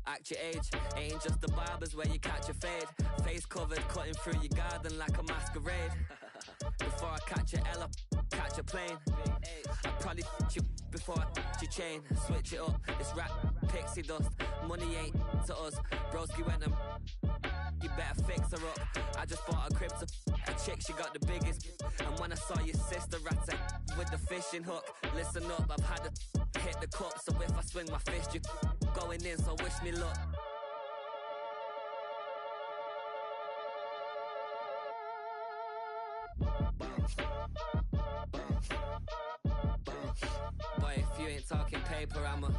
Act your age, ain't just the barbers where you catch a fade. Face covered, cutting through your garden like a masquerade. Before I catch a L, catch a plane. I'd probably you before I your chain. Switch it up, it's rap, pixie dust. Money ain't to us. Broski went and you better fix her up. I just bought a crib to a chick, she got the biggest. And when I saw your sister at with the fishing hook, listen up, I've had to hit the cup. So if I swing my fist, you going in, so wish me luck. Boy, if you ain't talking paper, I'm a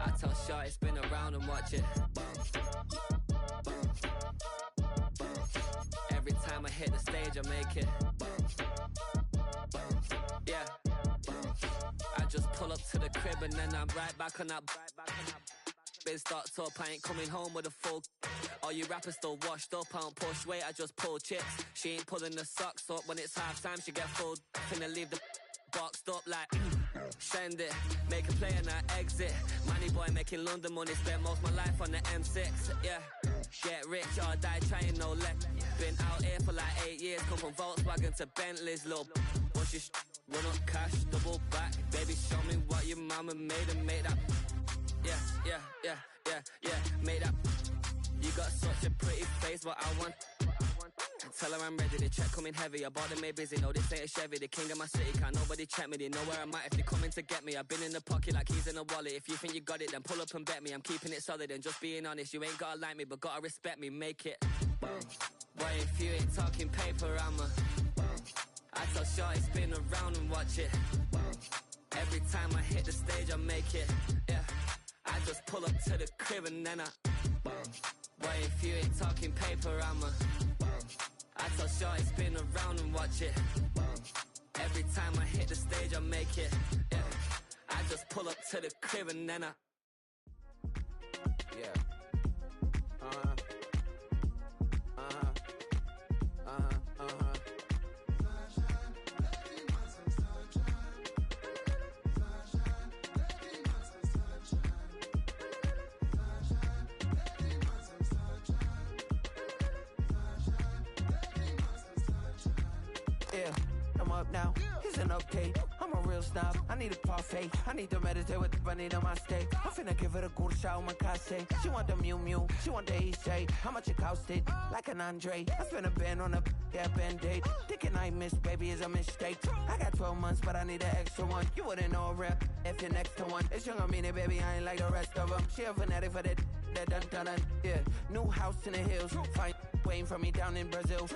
I tell Shorty spin around and watch it. Every time I hit the stage, I make it. Yeah. I just pull up to the crib and then I'm right back on that. Been starts up, I ain't coming home with a full. All you rappers still washed up, I don't push weight, I just pull chips. She ain't pulling the socks up, when it's half time she get full. Finna leave the boxed up like send it, make a play and I exit. Money boy making London money, spent most of my life on the M6. Yeah, get rich or die trying, no let. Been out here for like 8 years, come from Volkswagen to Bentley's. Little what's your run up cash, double back. Baby show me what your mama made and make that. Yeah, make that. You got such a pretty face, but I want. Tell her I'm ready, the check coming heavy. I bought them made busy, no this ain't a Chevy. The king of my city, can't nobody check me. They know where I'm at if they coming to get me. I've been in the pocket like keys in a wallet. If you think you got it, then pull up and bet me. I'm keeping it solid and just being honest. You ain't gotta like me, but gotta respect me, make it. Boy, if you ain't talking paper, I'm a I tell Shorty spin around and watch it. Every time I hit the stage, I make it. Yeah, I just pull up to the crib and then I boy, if you ain't talking paper, I'm a I tell Shorty spin around and watch it. Every time I hit the stage, I make it. Yeah, I just pull up to the crib and then I yeah. Up now, here's an update. I'm a real snob, I need a parfait. I need to meditate with the bunny on my state. I'm finna give her a good shot on my casse. She want the Mew Mew, she want the EJ. How much it costed? Like an Andre. I spent a band on a band-aid. Thinking I missed, baby, is a mistake. I got 12 months, but I need an extra one. You wouldn't know a rep if you're next to one. It's young, I mean it, baby, I ain't like the rest of them. She a fanatic for that dun. Yeah, new house in the hills. Fine, waiting for me down in Brazil.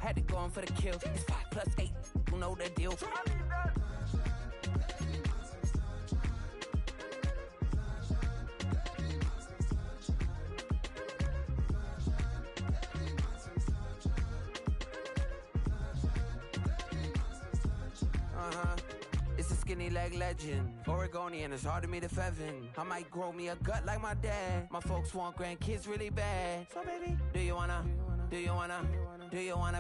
Had to go on for the kill. It's 5 plus 8, you know the deal. It's a skinny leg legend. Oregonian, it's hard to meet a Fevin. I might grow me a gut like my dad. My folks want grandkids really bad. So baby, do you wanna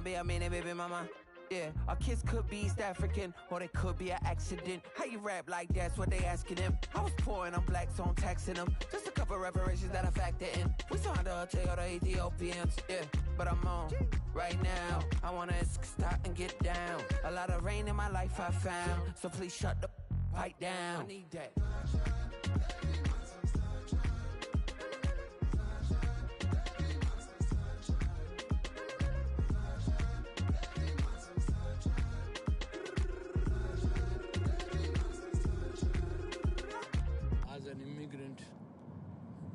be a mini baby mama? Yeah, our kids could be East African, or they could be an accident. How you rap like that's what they asking him. I was poor and I'm black, so I'm taxing them. Just a couple reparations that I factor in. We saw the Toyota Ethiopians, yeah, but I'm on right now. I wanna stop and get down. A lot of rain in my life I found, so please shut the pipe down. I need that. As an immigrant,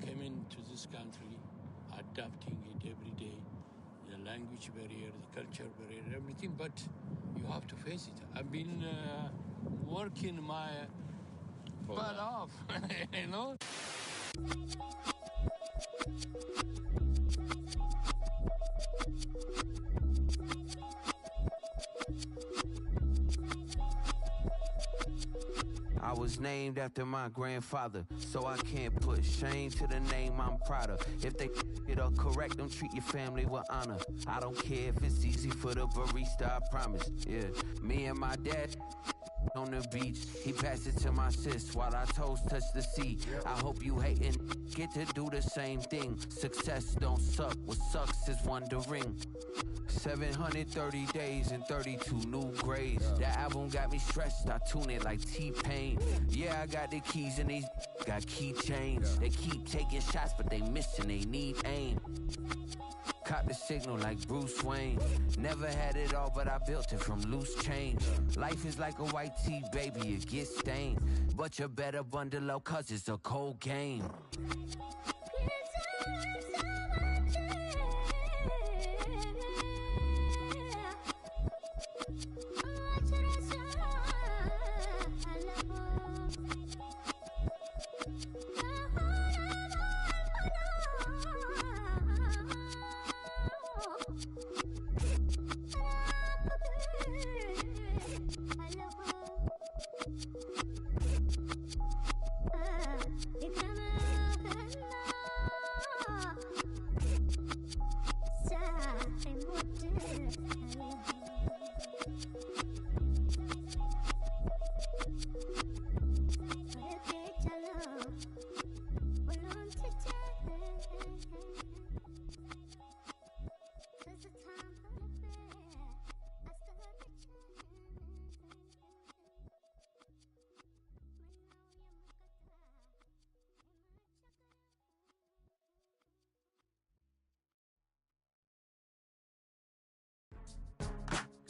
came into this country, adapting it every day, the language barrier, the culture barrier, everything, but you have to face it. I've been working my butt off, you know? I was named named after my grandfather, so I can't put shame to the name I'm proud of. If they it up correct, don't treat your family with honor. I don't care if it's easy for the barista, I promise. Yeah, me and my dad on the beach, he passed it to my sis while our toes touch the sea. I hope you hatin' get to do the same thing. Success don't suck, what sucks is wondering. 730 days and 32 new grades. That album got me stressed, I tune it like T-Pain. Yeah, I got the keys and these got keychains. They keep taking shots, but they missing, they need aim. Caught the signal like Bruce Wayne. Never had it all, but I built it from loose change. Life is like a white tee, baby, it gets stained. But you better bundle up, cause it's a cold game.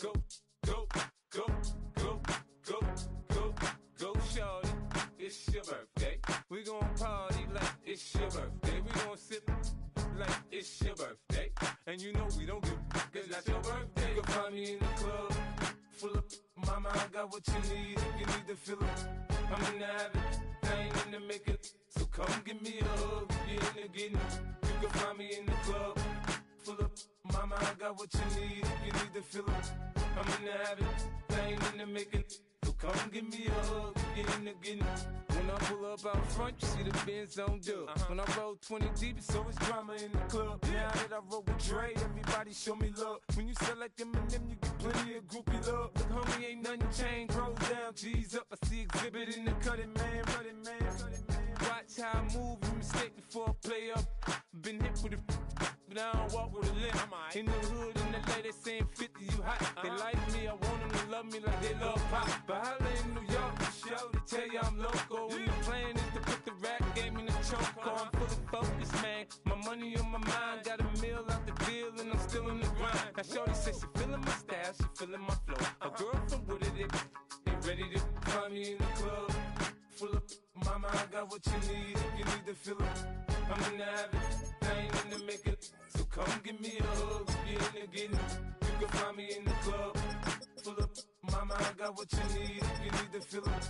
Go, go, go, go, go, go, go, shorty. It's your birthday. We gon' party like it's your birthday. We gon' sip like it's your birthday. And you know we don't give cause that's your birthday. You can find me in the club, full of mama, I got what you need. If you need to fill up, I'm in the habit, I ain't in the making. So come give me a hug, you're in the getting. You can find me in the club, full of mama, I got what you need. If you need to fill up, I'm in the habit, I ain't in the making. So come give me a hug, get in the getting. When I pull up out front, you see the Benz on dub. When I roll 20 deep, it's always drama in the club. Now that I roll with Dre, everybody show me love. When you sell like them and them, you get plenty of groupie love. Look, homie, ain't nothing changed. Rolls down, G's up. I see exhibit in the cutting, man. Running, man. Watch how I move, you mistake before I play up. Been hit with a but I don't walk with a limp. In the hood, in the LA, they saying 50, you hot. They like me, I want them to love me like they love pop. But holla in New York, show to tell you I'm local. And the plan is to put the rap game in the choke. I'm fully focused, man. My money on my mind, got a meal out the deal, and I'm still in the grind. Now shorty says she feeling my style, she feeling my flow. A girl from Wooded, they ready to find me in the club. Full of mama, I got what you need. If you need to fill up, I'm in the habit, I ain't in the making. So come give me a hug, get in the getting. You can find me in the club, full of mama, I got what you need. If you need to fill up,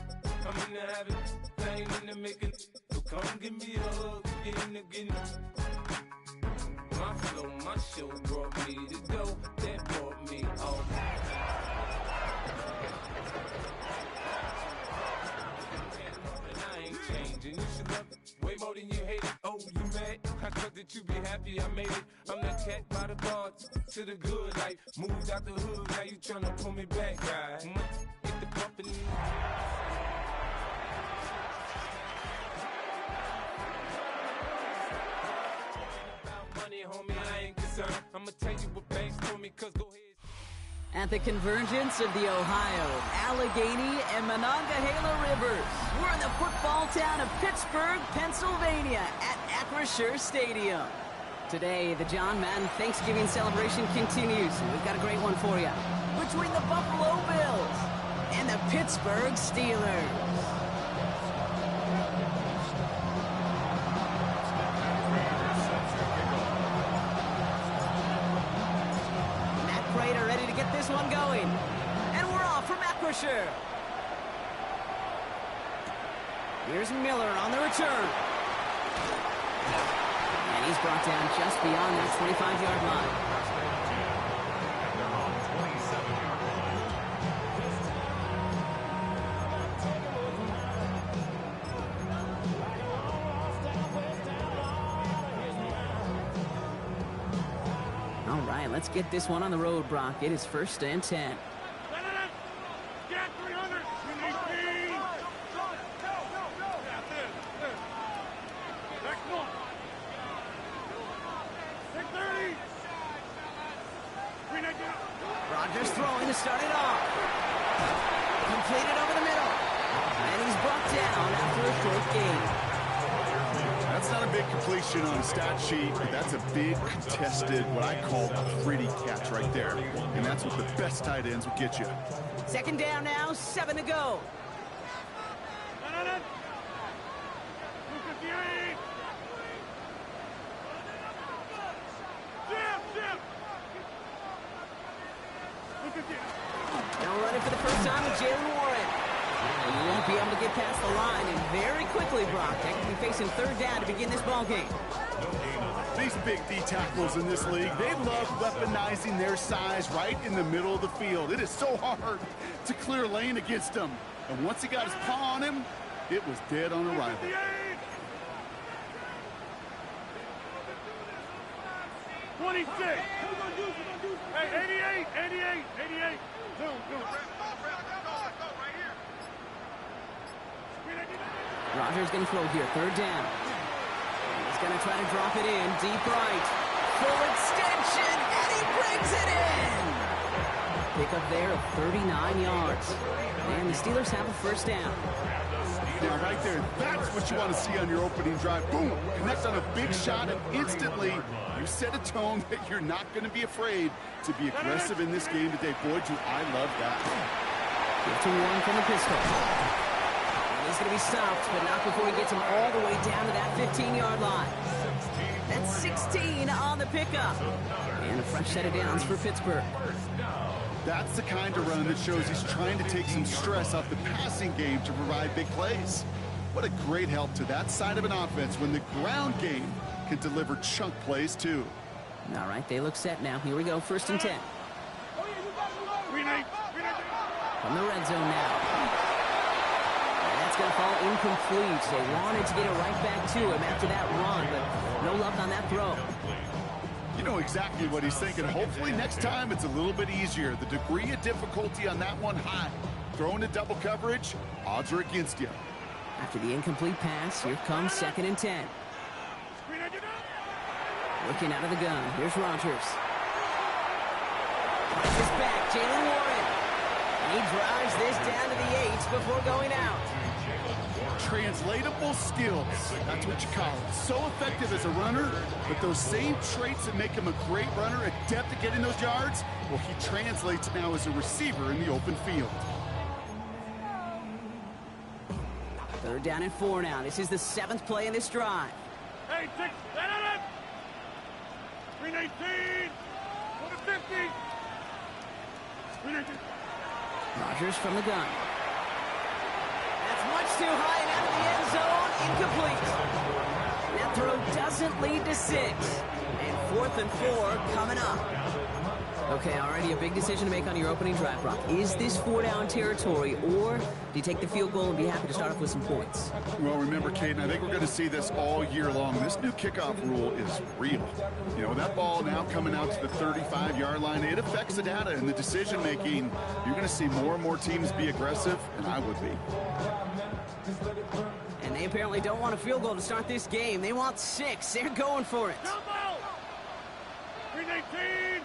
I'm in the habit, I ain't in the making. So come give me a hug, get in the getting. My flow, my show brought me to go, that brought me all. You should love it way more than you hate it. Oh, you mad? I thought that you be happy I made it. I'm that cat by the bar to the good life. Moved out the hood, now you tryna pull me back, guy. Get the bumpin'. About money, homie, I ain't concerned. I'ma tell you what banks told me, cause go ahead. At the convergence of the Ohio, Allegheny, and Monongahela Rivers, we're in the football town of Pittsburgh, Pennsylvania, at Acrisure Stadium. Today, the John Madden Thanksgiving celebration continues, and we've got a great one for you. Between the Buffalo Bills and the Pittsburgh Steelers. This one going, and we're off from Acrisure. Here's Miller on the return, and he's brought down just beyond that 25-yard line. right, let's get this one on the road, Brock. It is 1st and 10. Get 300. We need speed. Next one. 630. Rodgers throwing to start it off. Completed over the middle. And he's brought down after a short gain. That's not a big completion on a stat sheet, but that's a big contested, what I call a pretty catch right there. And that's what the best tight ends will get you. 2nd down now, 7 to go. Now running for the first time with Jalen Warren. And he won't be able to get past the line, and very quickly, Brock, they could be facing 3rd down to begin this ball game. These big D tackles in this league, they love weaponizing their size right in the middle of the field. It is so hard to clear lane against them. And once he got his paw on him, it was dead on arrival. 26. Hey, 88. Zoom. Rodgers going to throw here, 3rd down. He's going to try to drop it in, deep right. Full extension, and he brings it in! Pick up there of 39 yards. And the Steelers have a 1st down. Now, right there, that's what you want to see on your opening drive. Boom! Connect on a big shot, and instantly you set a tone that you're not going to be afraid to be aggressive in this game today. Boy, do I love that. 51 from the pistol. He's going to be stopped, but not before he gets him all the way down to that 15-yard line. That's 16 on the pickup. And a fresh set of downs for Pittsburgh. That's the kind of run that shows he's trying to take some stress off the passing game to provide big plays. What a great help to that side of an offense when the ground game can deliver chunk plays, too. All right, they look set now. Here we go, 1st and 10. From the red zone now. That's going to fall incomplete. They wanted to get it right back to him after that run, but no luck on that throw. You know exactly what he's thinking. Hopefully next time it's a little bit easier. The degree of difficulty on that one high. Throwing to double coverage, odds are against you. After the incomplete pass, here comes 2nd and 10. Looking out of the gun, here's Rodgers. Rodgers back, Jalen Warren. And he drives this down to the 8 before going out. Translatable skills, that's what you call it. So effective as a runner, but those same traits that make him a great runner, adept at getting those yards, well, he translates now as a receiver in the open field. 3rd down and 4 now. This is the 7th play in this drive. Hey, 6, 319, 150. 319. Rodgers from the gun. That's much too high and out of the end zone. Incomplete. That throw doesn't lead to 6. And 4th and 4 coming up. Okay, already a big decision to make on your opening drive, Brock. Is this 4-down territory, or do you take the field goal and be happy to start off with some points? Well, remember, Caden, I think we're going to see this all year long. This new kickoff rule is real. You know, that ball now coming out to the 35-yard line, it affects the data and the decision-making. You're going to see more and more teams be aggressive, and I would be. And they apparently don't want a field goal to start this game. They want 6. They're going for it. 319.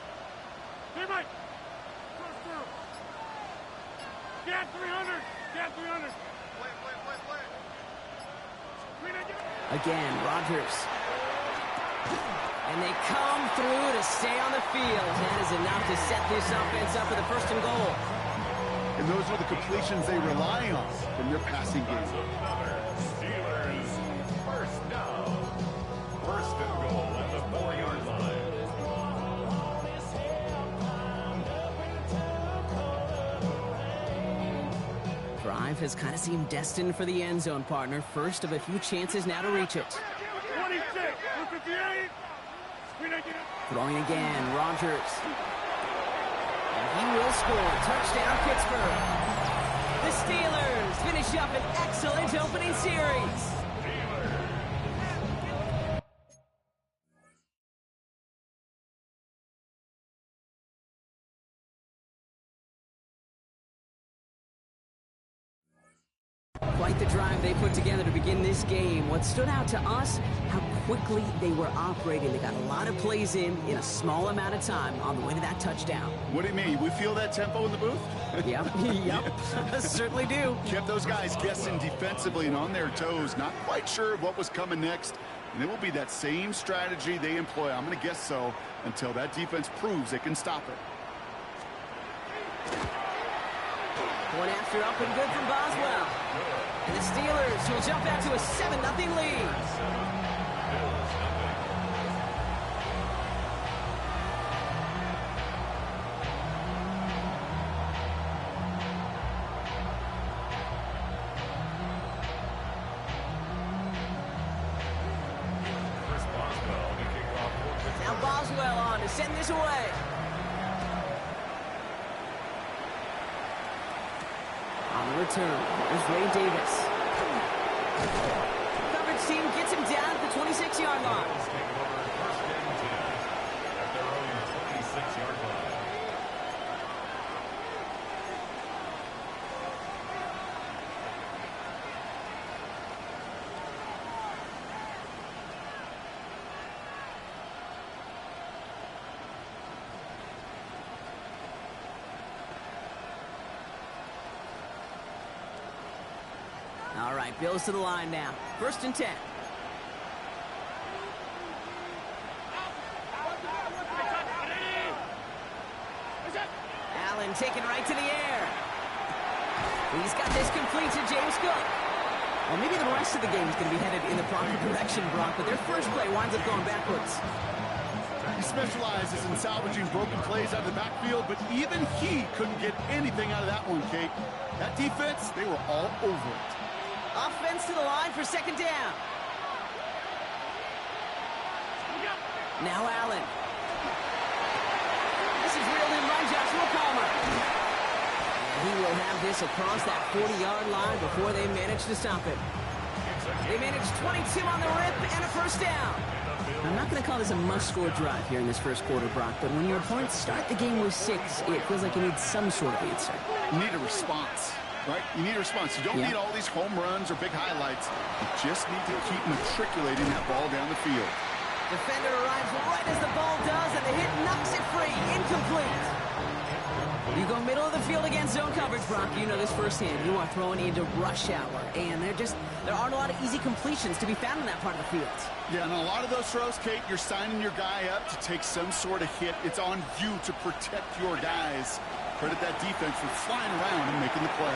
Get 300. Get 300. Again, Rodgers. And they come through to stay on the field. That is enough to set this offense up for the 1st and goal. And those are the completions they rely on from their passing game. Steelers, 1st down. 1st and goal at the 4-yard line. Drive has kind of seemed destined for the end zone, partner. First of a few chances now to reach it. 26, 258. Throwing again, Rodgers. And he will score. Touchdown, Pittsburgh. The Steelers finish up an excellent opening series. drive they put together to begin this game. What stood out to us, how quickly they were operating. They got a lot of plays in a small amount of time on the way to that touchdown. What do you mean? We feel that tempo in the booth? Yep. Certainly do. Kept those guys guessing defensively and on their toes, not quite sure what was coming next. And it will be that same strategy they employ, I'm going to guess so, until that defense proves they can stop it. One after up and good from Boswell. And the Steelers will jump out to a 7-0 lead. Now Boswell on to send this away. On the return, there's Ray Davis. Coverage team gets him down at the 26-yard line. All right, Bills to the line now. 1st and 10. Allen taken right to the air. He's got this complete to James Cook. Well, maybe the rest of the game is going to be headed in the proper direction, Brock, but their first play winds up going backwards. He specializes in salvaging broken plays out of the backfield, but even he couldn't get anything out of that one, Kate. That defense, they were all over it. Offense to the line for 2nd down. Now Allen. This is reeled in by Joshua Palmer. And he will have this across that 40-yard line before they manage to stop it. They managed 22 on the rip and a 1st down. I'm not going to call this a must-score drive here in this first quarter, Brock, but when your opponents start the game with 6, it feels like you need some sort of answer. You need a response. Right? You need a response. You don't need all these home runs or big highlights. You just need to keep matriculating that ball down the field. Defender arrives right as the ball does, and the hit knocks it free. Incomplete. You go middle of the field against zone coverage, Brock. You know this firsthand. You are throwing into rush hour, and there aren't a lot of easy completions to be found in that part of the field. Yeah, and a lot of those throws, Kate, you're signing your guy up to take some sort of hit. It's on you to protect your guys. Credit that defense for flying around and making the play.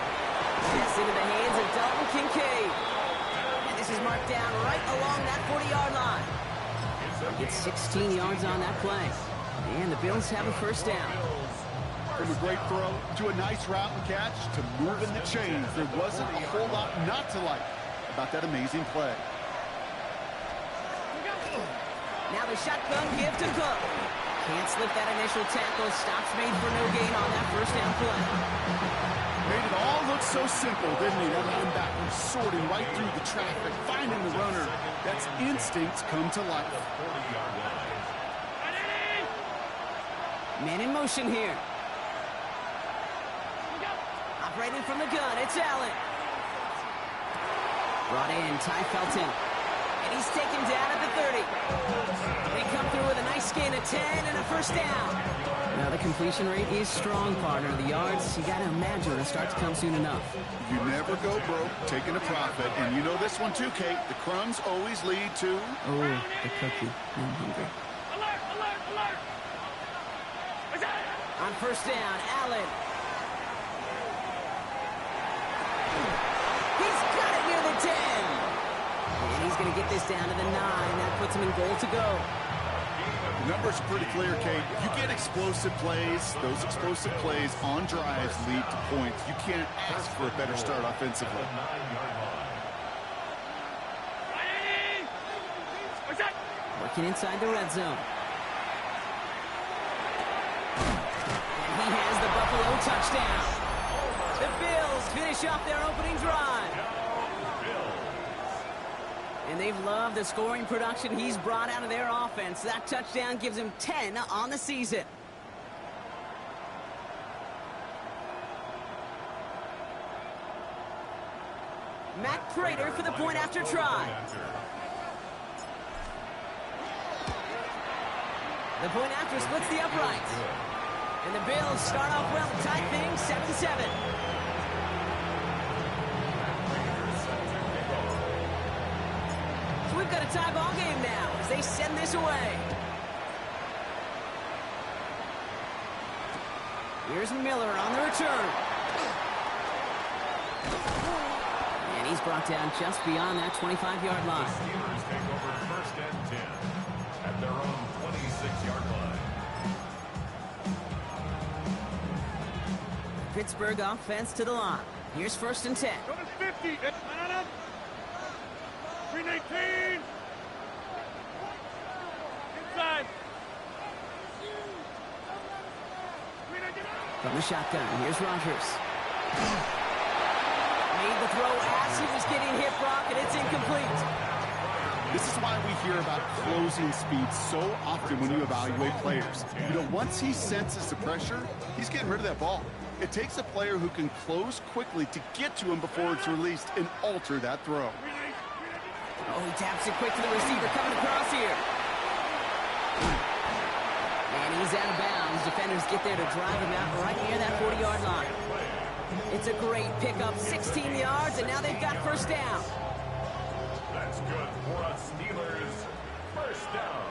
Gets into the hands of Dalton Kincaid. And this is marked down right along that 40-yard line. Gets 16 yards on that play. And the Bills have a 1st down. From a great throw to a nice route and catch to moving the chains, there wasn't a whole lot not to like about that amazing play. Now the shotgun give to Cook. Can't slip that initial tackle. Stops made for no gain on that 1st down play. Made it all look so simple, didn't he? That linebacker sorting right through the traffic, finding the runner. That's instincts come to life. Man in motion here. Operating from the gun, it's Allen. Brought in, Ty Felton. And he's taken down at the 30. They come through with a nice gain of 10 and a 1st down. Now the completion rate is strong, partner. The yards, you got to imagine, will start to come soon enough. You never go broke taking a profit. And you know this one too, Kate. The crumbs always lead to... Oh, the cookie. I'm hungry. Alert, alert, alert! On 1st down, Allen. He's got it near the 10. And he's going to get this down to the 9. That puts him in goal to go. The numbers are pretty clear, Kate. You get explosive plays. Those explosive plays on drives lead to points. You can't ask for a better start offensively. Working inside the red zone. And he has the Buffalo touchdown. The Bills finish off their opening drive. And they've loved the scoring production he's brought out of their offense. That touchdown gives him 10 on the season. Matt Prater for the point after try. The point after splits the uprights. And the Bills start off well to tie things 7-7. So we've got a tie ball game now as they send this away. Here's Miller on the return. And he's brought down just beyond that 25-yard line. Steelers take over first and 10 at their own 26-yard line. Pittsburgh offense to the line. Here's first and 10. Number 50. That's 319. Inside. From the shotgun, here's Rodgers. Made the throw as he was getting hit, Brock, and it's incomplete. This is why we hear about closing speed so often when you evaluate players. You know, once he senses the pressure, he's getting rid of that ball. It takes a player who can close quickly to get to him before it's released and alter that throw. Oh, he taps it quick to the receiver coming across here. And he's out of bounds. Defenders get there to drive him out right near that 40-yard line. It's a great pickup, 16 yards, and now they've got first down. That's good for us Steelers. First down.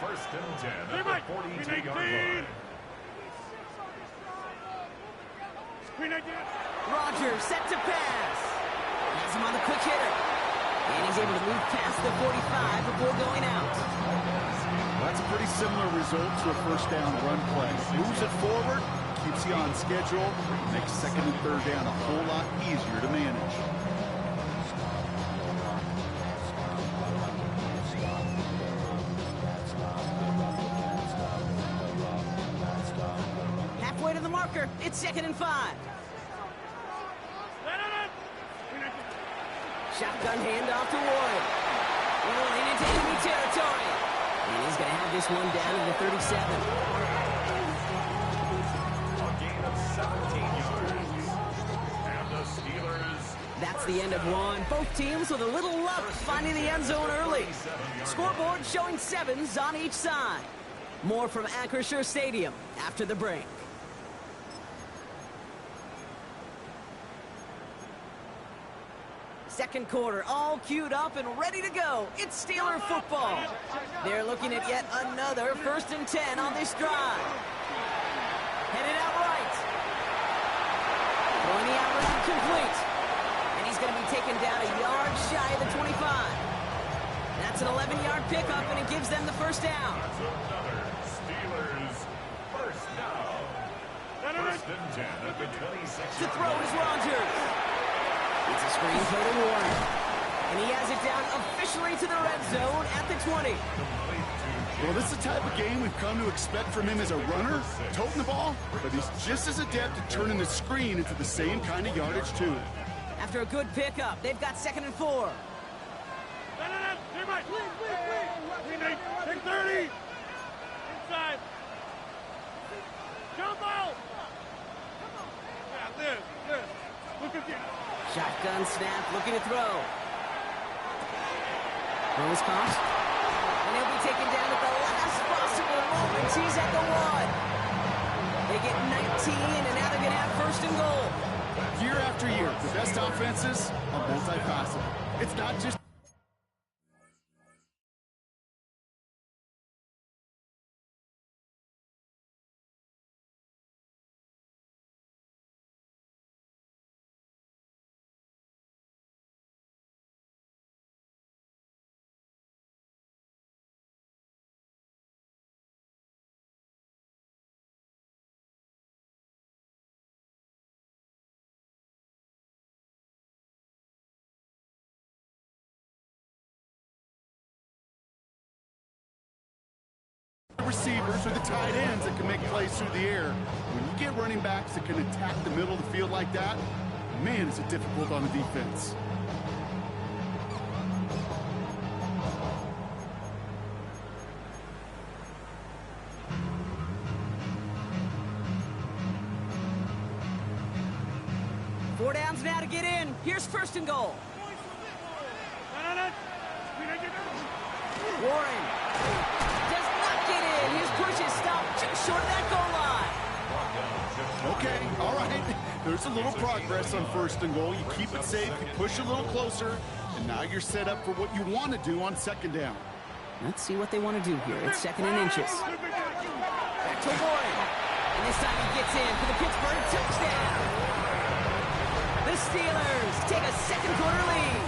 First and 10 at the 42-yard line. Rodgers set to pass. Has him on the quick hitter. And he's able to move past the 45 before going out. That's a pretty similar result to a first down run play. Moves it forward, keeps you on schedule, makes second and third down a whole lot easier to manage. Halfway to the marker, it's second and 5. Shotgun handoff to Ward. Rolling into enemy territory. And he's going to have this one down to the 37. A gain of 17 yards. And the Steelers. That's the end of one. Both teams with a little luck finding the end zone early. Scoreboard showing 7s on each side. More from Acrisure Stadium after the break. Second quarter, all queued up and ready to go. It's Steeler football. They're looking at yet another first and 10 on this drive. Headed out right. Throwing the out route complete. And he's going to be taken down a yard shy of the 25. That's an 11-yard pickup, and it gives them the first down. That's another Steelers first down. First and 10 at the 26. To throw is Rodgers. It's a screen play to Warren. And he has it down officially to the red zone at the 20. Well, this is the type of game we've come to expect from him as a runner, toting the ball, but he's just as adept at turning the screen into the same kind of yardage, too. After a good pickup, they've got second and 4. Take 30. Inside. Jump out. Yeah, live. Look at you. Shotgun snap, looking to throw. Throws caught. And he'll be taken down at the last possible moment. He's at the 1. They get 19, and now they're going to have first and goal. Year after year, the best offenses are multifaceted. It's not just receivers or the tight ends that can make plays through the air. When you get running backs that can attack the middle of the field like that, man, is it difficult on the defense. 4 downs now to get in. Here's first and goal. Warren does not get in. His push is stopped just short of that goal line. Okay, all right. There's a little progress on first and goal. You keep it safe, you push a little closer, and now you're set up for what you want to do on second down. Let's see what they want to do here. It's 2nd and inches. Back to Warren. And this time he gets in for the Pittsburgh touchdown. The Steelers take a second quarter lead.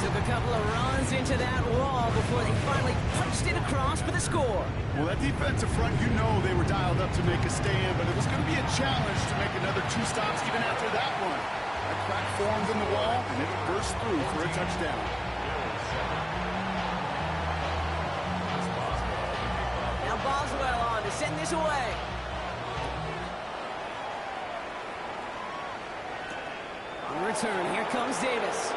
Took a couple of runs into that wall before they finally punched it across for the score. Well, that defensive front, you know they were dialed up to make a stand, but it was going to be a challenge to make another 2 stops even after that one. That crack formed in the wall, and it burst through for a touchdown. Now Boswell on to send this away. On return, here comes Davis.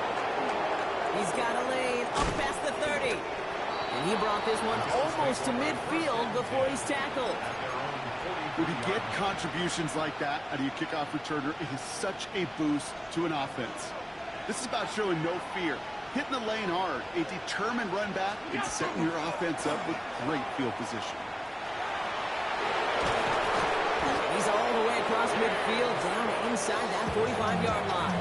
He's got a lane up past the 30. And he brought this one almost to midfield before he's tackled. When you get contributions like that out of your kickoff returner, it is such a boost to an offense. This is about showing no fear, hitting the lane hard, a determined run back, and setting your offense up with great field position. He's all the way across midfield, down inside that 45-yard line.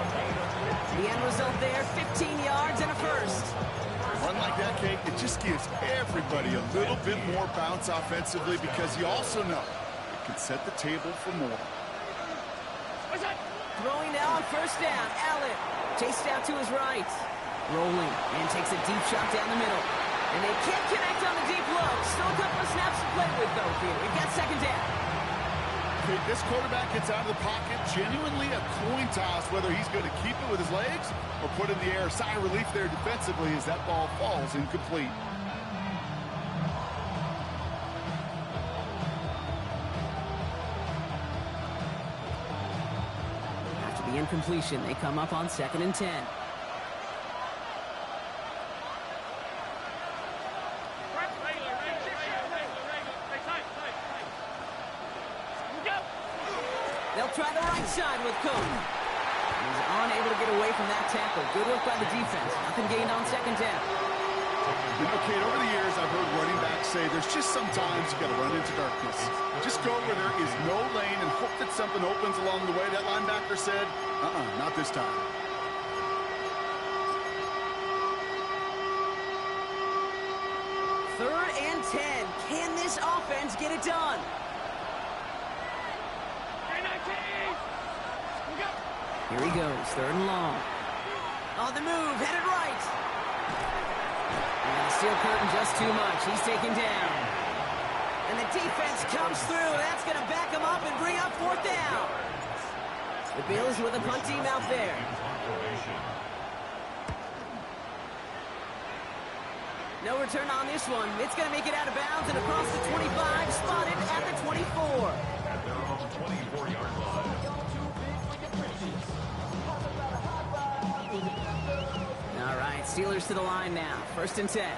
The end result there, 15 yards and a first. A run like that, Kate, it just gives everybody a little bit more bounce offensively because you also know it can set the table for more. Throwing now on first down, Allen. Chased out to his right. Rolling, and takes a deep shot down the middle. And they can't connect on the deep low. Still a couple of snaps to play with, though, here. We've got second down. Okay, this quarterback gets out of the pocket, genuinely a coin toss, whether he's going to keep it with his legs or put it in the air. Sigh of relief there defensively as that ball falls incomplete. After the incompletion, they come up on 2nd and 10. They'll try the right side with Cohn. He's unable to get away from that tackle. Good work by the defense. Nothing gained on second down. You know, Kate, over the years, I've heard running backs say there's just sometimes you got to run into darkness. Just go where there is no lane and hope that something opens along the way. That linebacker said, not this time. Third and 10. Can this offense get it done? Here he goes, 3rd and long. On the move, headed right. And the steel curtain just too much. He's taken down. And the defense comes through. That's going to back him up and bring up 4th down. The Bills with a punt team out there. No return on this one. It's going to make it out of bounds and across the 25, spotted at the 24. And they're on the 24-yard line. All right, Steelers to the line now. 1st and 10.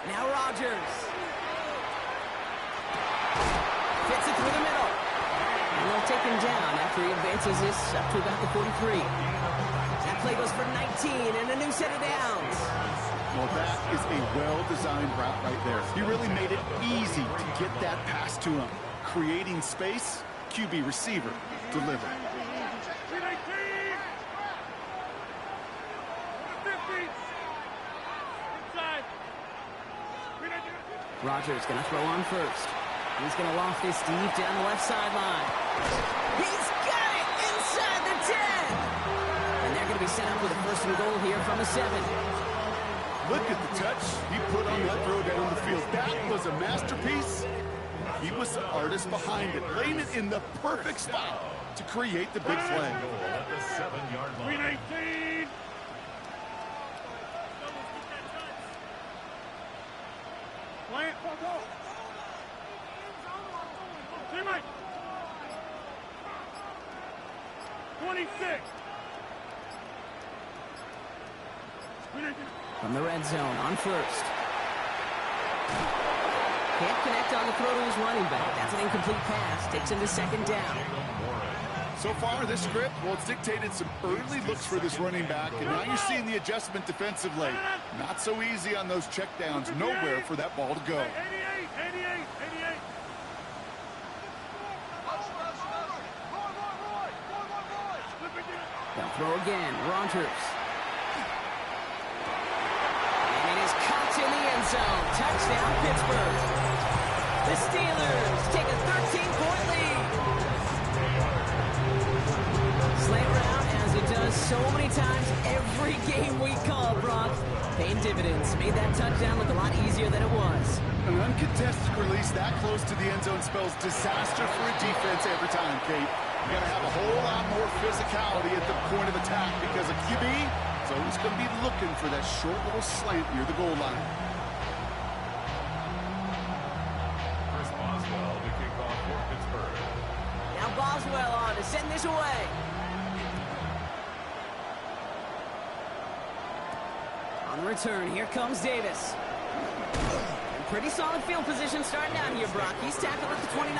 Now Rodgers. Fits it through the middle. And they'll take him down after he advances this up to about the 43. That play goes for 19 and a new set of downs. Well, that is a well-designed route right there. He really made it easy to get that pass to him. Creating space, QB receiver, deliver. Rodgers going to throw on first. He's going to loft this deep down the left sideline. He's got it inside the 10. And they're going to be set up with a 1st and goal here from the 7. Look at the touch he put on that throw down the field. That was a masterpiece. He was the artist behind it, laying it in the perfect spot to create the big play. At the 7-yard line. 18. Plant. Teammate. 26. From the red zone on first. Can't connect on the throw to his running back. That's an incomplete pass. Takes him to second down. So far, this script, well, it's dictated some early looks for this running back, and now you're seeing the adjustment defensively. Not so easy on those checkdowns. Nowhere for that ball to go. 88. They'll throw again. Rogers. And it is caught in the end zone. Touchdown, Pittsburgh. The Steelers take a 13-point lead. Slant route, as it does so many times every game we call, Brock. Paying dividends. Made that touchdown look a lot easier than it was. An uncontested release that close to the end zone spells disaster for a defense every time, Kate. You got to have a whole lot more physicality at the point of attack because a QB is always going to be looking for that short little slant near the goal line. Chris Boswell to kick off for Pittsburgh. Now Boswell on to send this away. On return, here comes Davis. And pretty solid field position starting out here, Brock. He's tackled at the 29.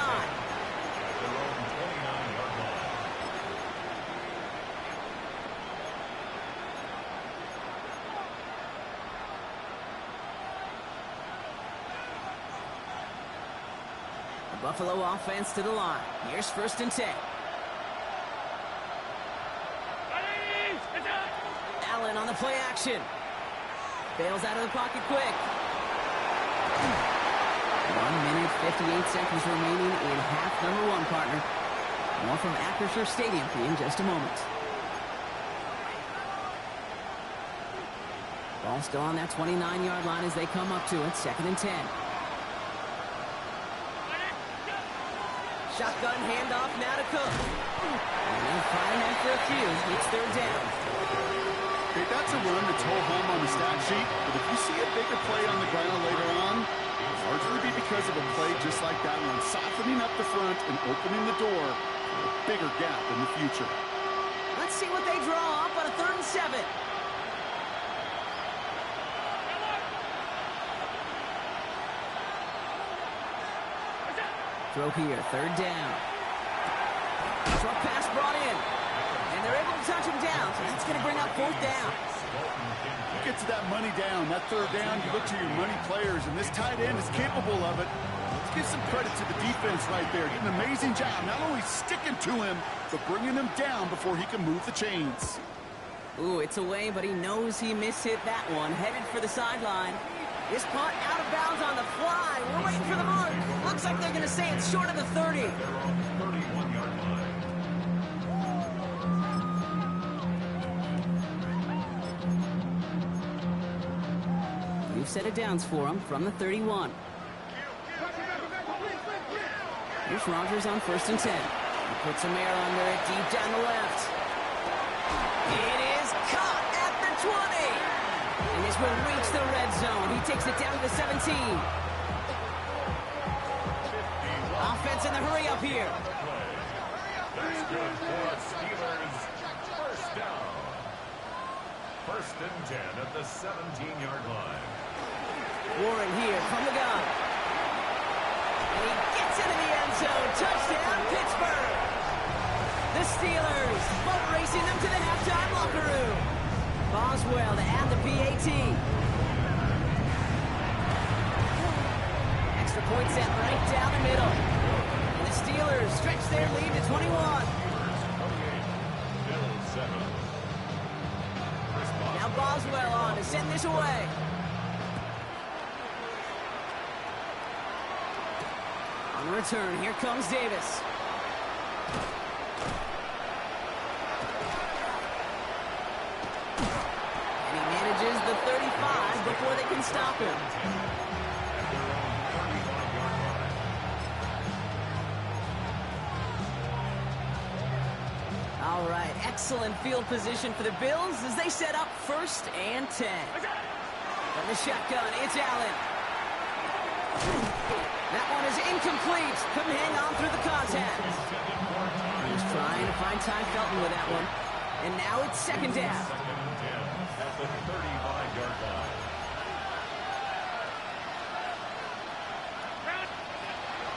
The Buffalo offense to the line. Here's first and 10. Allen on the play action. Bails out of the pocket quick. 1 minute, 58 seconds remaining in half number one, partner. More from Acrisure Stadium in just a moment. Ball still on that 29-yard line as they come up to it. Second and 10. Shotgun handoff now to Cook. And they'll find him for a few. It's third down. Okay, that's a run that's whole home on the stat sheet, but if you see a bigger play on the ground later on, it'll largely be because of a play just like that one, softening up the front and opening the door for a bigger gap in the future. Let's see what they draw up on a 3rd and 7. Throw here, third down. Short pass brought in. And they're able to touch him down, so that's going to bring up 4th down. You get to that money down, that third down, you look to your money players, and this tight end is capable of it. Let's give some credit to the defense right there. Did an amazing job, not only sticking to him, but bringing him down before he can move the chains. Ooh, it's away, but he knows he mishit that one. Headed for the sideline. This punt out of bounds on the fly. We're waiting for the mark. Looks like they're going to say it's short of the 30. 31-yard line. New set of downs for him from the 31. Here's Rogers on 1st and 10. He puts some air under it deep down the left. It is caught at the 20. And this will reach the red zone. He takes it down to the 17. Offense in the hurry up here. That's good for Steelers. First down. 1st and 10 at the 17-yard line. Warren here from the gun. And he gets into the end zone. Touchdown, Pittsburgh. The Steelers boat racing them to the halftime locker room. Boswell to add the PAT. Extra point set right down the middle. And the Steelers stretch their lead to 21. 28, Bills 7. Now Boswell on to send this away. On return, here comes Davis. And he manages the 35 before they can stop him. All right, excellent field position for the Bills as they set up 1st and 10. From the shotgun, it's Allen. That one is incomplete. Couldn't hang on through the contact. He's trying to find Ty Felton with that one. And now it's 2nd down. 2nd and 10 at the 35-yard 7-yard line.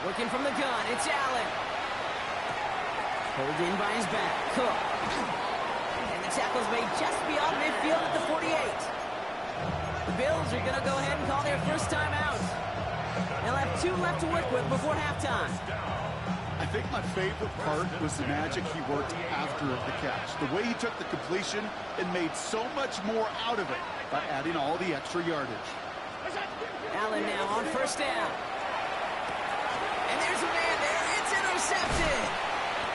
Working from the gun, it's Allen. Pulled in by his back, Cook. And the tackle's made just beyond midfield at the 48. The Bills are going to go ahead and call their first timeout. They'll have 2 left to work with before halftime. I think my favorite part was the magic he worked after the catch. The way he took the completion and made so much more out of it by adding all the extra yardage. Allen now on first down. And there's a man there. It's intercepted.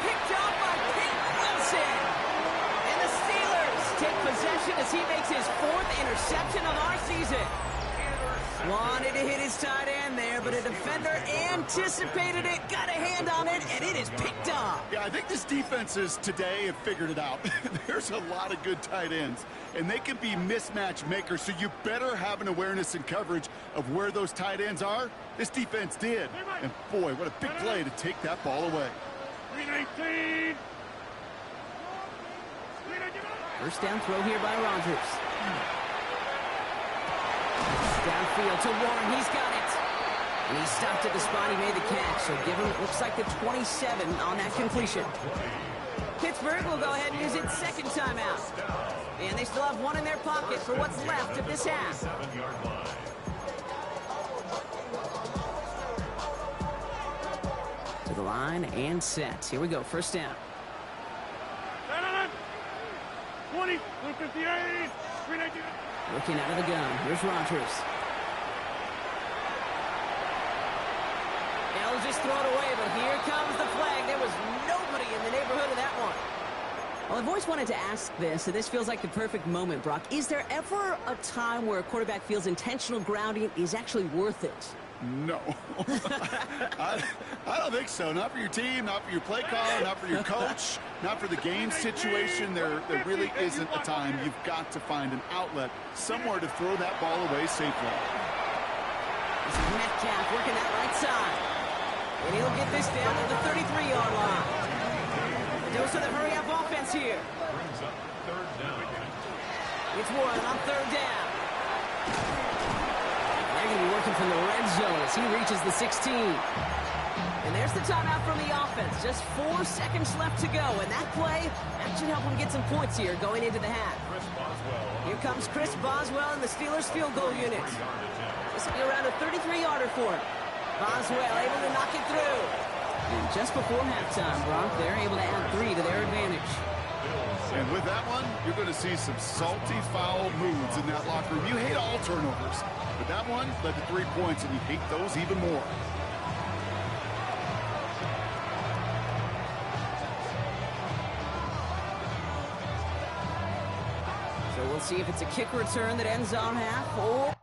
Picked off by Peyton Wilson. And the Steelers take possession as he makes his 4th interception of our season. Wanted to hit his tight end there, but a defender anticipated it, got a hand on it, and it is picked up. Yeah, I think this defenses today have figured it out. There's a lot of good tight ends, and they can be mismatch makers, so you better have an awareness and coverage of where those tight ends are. This defense did. And boy, what a big play to take that ball away. 319. First down throw here by Rodgers. Downfield to Warren, he's got it. And he stopped at the spot he made the catch, so give him, it looks like the 27 on that completion. Pittsburgh will go ahead and use its 2nd timeout. And they still have 1 in their pocket for what's left of this half. 7-yard line. To the line and set. Here we go, first down. 20, 158, 319. Looking out of the gun. Here's Rodgers. They'll just throw it away, but here comes the flag. There was nobody in the neighborhood of that one. Well, I've always wanted to ask this, and this feels like the perfect moment, Brock. Is there ever a time where a quarterback feels intentional grounding is actually worth it? No. I don't think so. Not for your team, not for your play caller, not for your coach, not for the game situation. There really isn't a time. You've got to find an outlet, somewhere to throw that ball away safely. This is Metcalf working that right side. And he'll get this down to the 33-yard line. The dose of the hurry-up offense here. Brings up 3rd down. It's Warren on 3rd down. They're going to be working from the red zone as he reaches the 16. And there's the timeout from the offense. Just 4 seconds left to go. And that play, that should help them get some points here going into the half. Here comes Chris Boswell and the Steelers field goal unit. This will be around a 33-yarder for him. Boswell able to knock it through. And just before halftime, Brock, they're able to add 3 to their advantage. And with that one, you're going to see some salty, foul moods in that locker room. You hate all turnovers, but that one led to 3 points, and you hate those even more. So we'll see if it's a kick return that ends on half, or